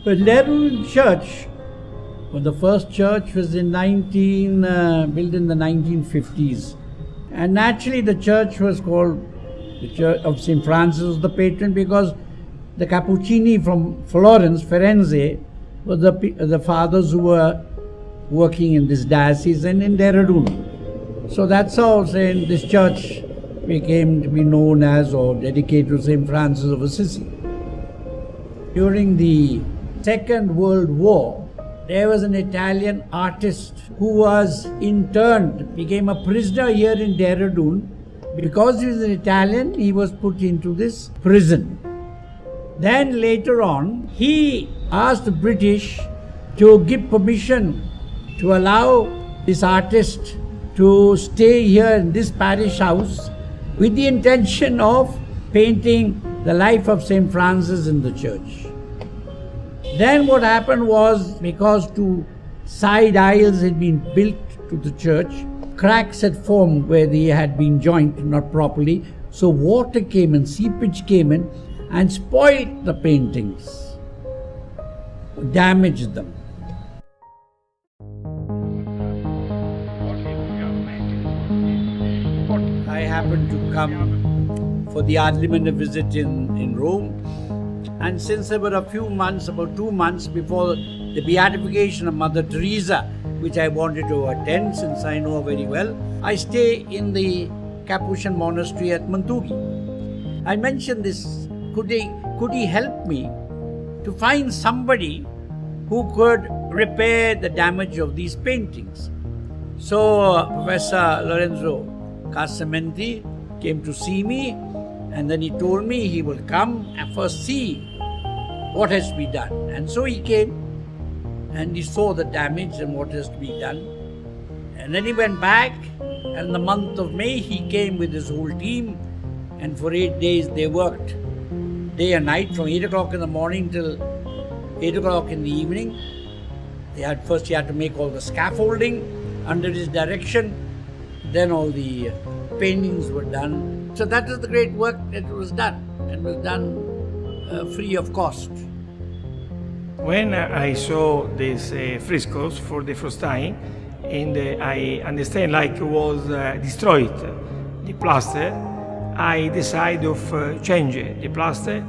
But Lerun Church, well, the first church was built in the 1950s. And naturally the church was called the Church of St. Francis was the patron because the Cappuccini from Florence, Firenze, were the fathers who were working in this diocese and in Dehradun. So that's how this church came to be known as or dedicated to St. Francis of Assisi. During the Second World War, there was an Italian artist who was interned, became a prisoner here in Dehradun. Because he was an Italian, he was put into this prison. Then later on, he asked the British to give permission to allow this artist to stay here in this parish house with the intention of painting the life of St. Francis in the church. Then what happened was, because two side aisles had been built to the church, cracks had formed where they had been joined not properly, so water came in, seepage came in and spoiled the paintings, damaged them. I happened to come for the Adlimana visit in Rome, and since there were a few months, about 2 months before the beatification of Mother Teresa, which I wanted to attend since I know her very well, I stay in the Capuchin monastery at Mantugi. I mentioned this, could he help me to find somebody who could repair the damage of these paintings? So Professor Lorenzo Casamenti came to see me, and then he told me he will come and first see what has to be done. And so he came and he saw the damage and what has to be done. And then he went back, and in the month of May he came with his whole team, and for 8 days they worked day and night from 8 o'clock in the morning till 8 o'clock in the evening. He had to make all the scaffolding under his direction, then all the paintings were done. So that is the great work that was done, and was done free of cost. When I saw these frescoes for the first time, and I understand like it was destroyed, the plaster, I decided of changing the plaster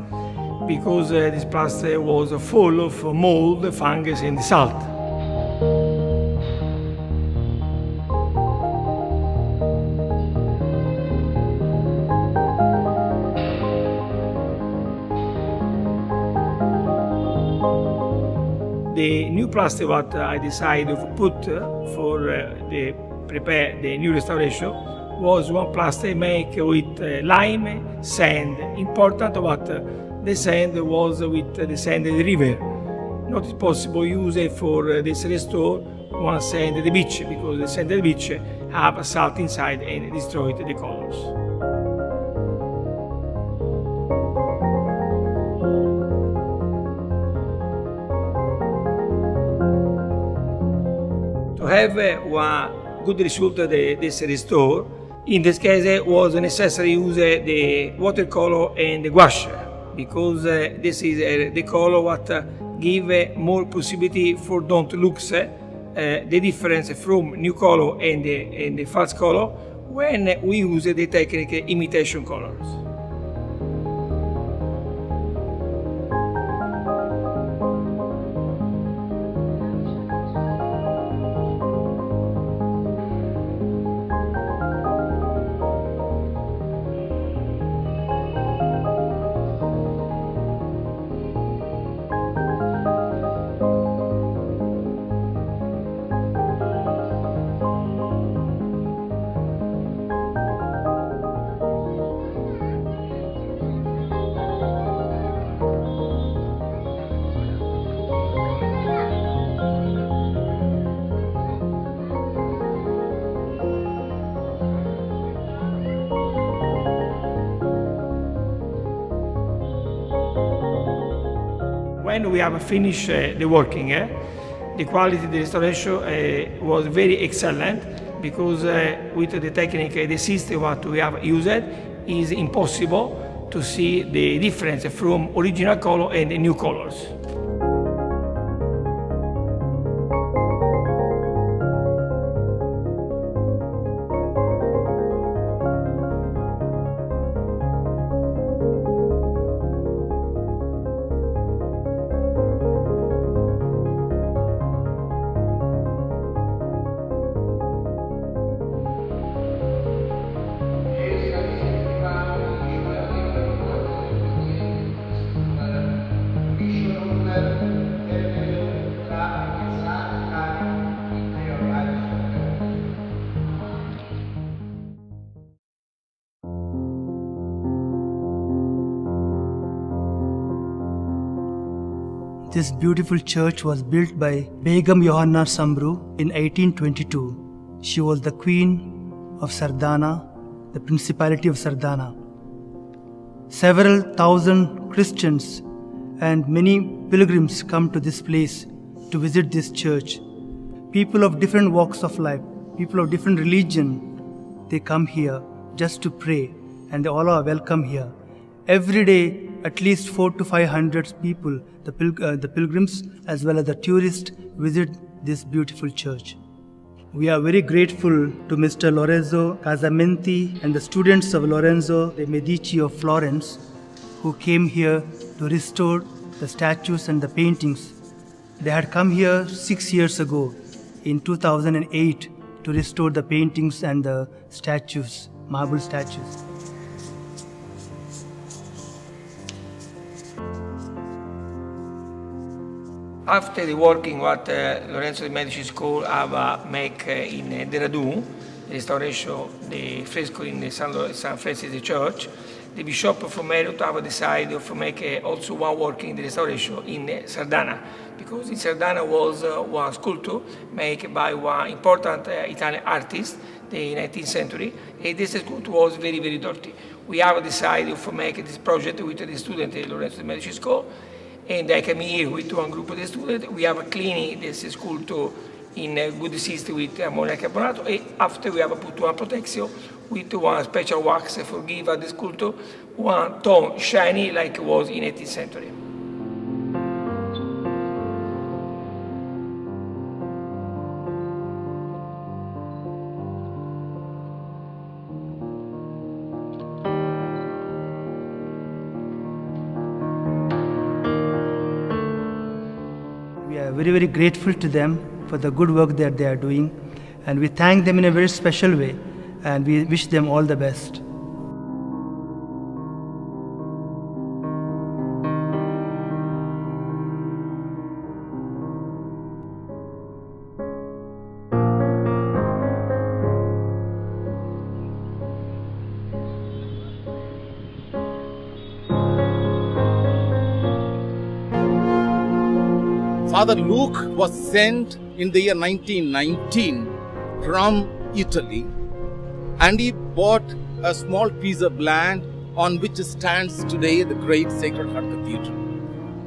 because this plaster was full of mold, fungus and salt. The new plaster what I decided to put for prepare the new restoration was one plaster made with lime, sand. Important what the sand was with the sand of the river. Not possible use it for this restore one sand of the beach because the sand of the beach have salt inside and destroyed the colors. To have one good result of this restore, in this case it was necessary to use the watercolor and the gouache because this is the color what give more possibility for don't look the difference from new color and the false color when we use the technique imitation colors. When we have finished the working, the quality of the restoration was very excellent because with the technique, the system what we have used is impossible to see the difference from original color and the new colors. This beautiful church was built by Begum Johanna Sambru in 1822. She was the queen of Sardana, the Principality of Sardana. Several thousand Christians and many pilgrims come to this place to visit this church. People of different walks of life, people of different religion, they come here just to pray, and they all are welcome here. Every day, at least 400 to 500 people, the pilgrims as well as the tourists, visit this beautiful church. We are very grateful to Mr. Lorenzo Casamenti and the students of Lorenzo de' Medici of Florence, who came here to restore the statues and the paintings. They had come here 6 years ago, in 2008, to restore the paintings and the statues, marble statues. After the working what Lorenzo de' Medici School have make in Dehradun, restoration the fresco in the San Francis Church, the Bishop of Merit have decided to make also one working in the restoration in Sardana, because in Sardana was one sculpture made by one important Italian artist in the 19th century, and this sculpture was very, very dirty. We have decided to make this project with the student at Lorenzo de' Medici School, and I came here with one group of the students. We have cleaned this sculpture in a good system with ammonium carbonate, and after we have put one protection with one special wax for give the sculpture one tone shiny like it was in 18th century. We are very, very grateful to them for the good work that they are doing, and we thank them in a very special way, and we wish them all the best. Father Luke was sent in the year 1919 from Italy, and he bought a small piece of land on which stands today the great Sacred Heart Cathedral.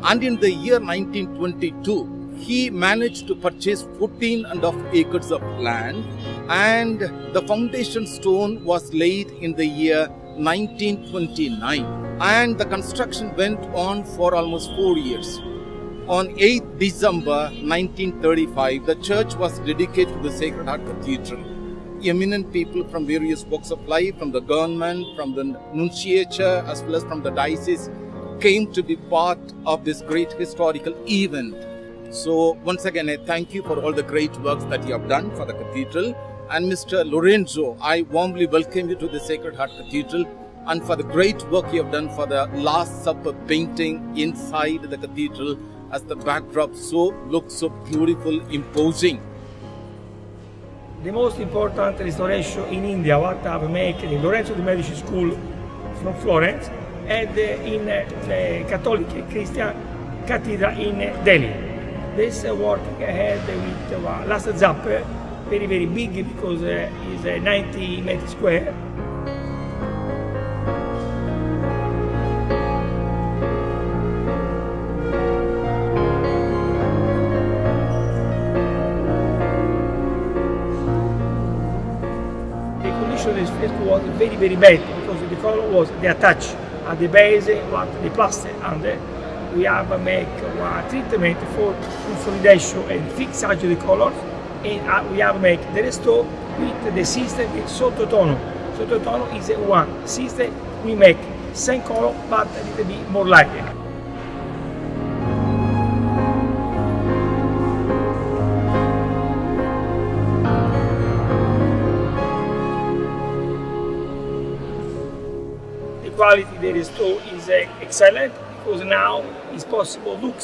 And in the year 1922, he managed to purchase 14.5 acres of land, and the foundation stone was laid in the year 1929, and the construction went on for almost 4 years. On 8th December 1935, the church was dedicated to the Sacred Heart Cathedral. Eminent people from various walks of life, from the government, from the nunciature, as well as from the diocese, came to be part of this great historical event. So once again, I thank you for all the great works that you have done for the cathedral. And Mr. Lorenzo, I warmly welcome you to the Sacred Heart Cathedral, and for the great work you have done for the Last Supper painting inside the cathedral, as the backdrop looks so beautiful, imposing. The most important restoration in India, what I've made in Lorenzo de' Medici School from Florence, and in the Catholic Christian Cathedral in Delhi. This work I had with Last Supper, very, very big because it's 90 meters square. This fresco was very, very bad because the color was the attach at the base, what the plaster, and we have make one treatment for consolidation and fixage the colors, and we have make the restore with the system with sottotono. Sottotono is one system we make same color but a little bit more lighter. Quality the restore is excellent because now it's possible to look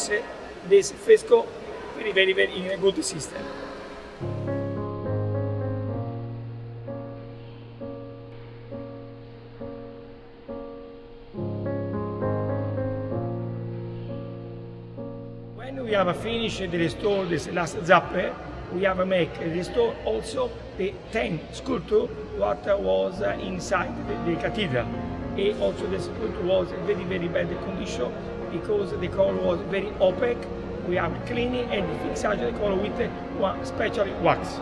this fresco very, very, very in a good system. When we have finished the restore this last zapper, we have make restore also the 10 sculpture what was inside the cathedral. And also the sculpture was in very bad condition because the color was very opaque. We have cleaning and fixation the color with one special wax.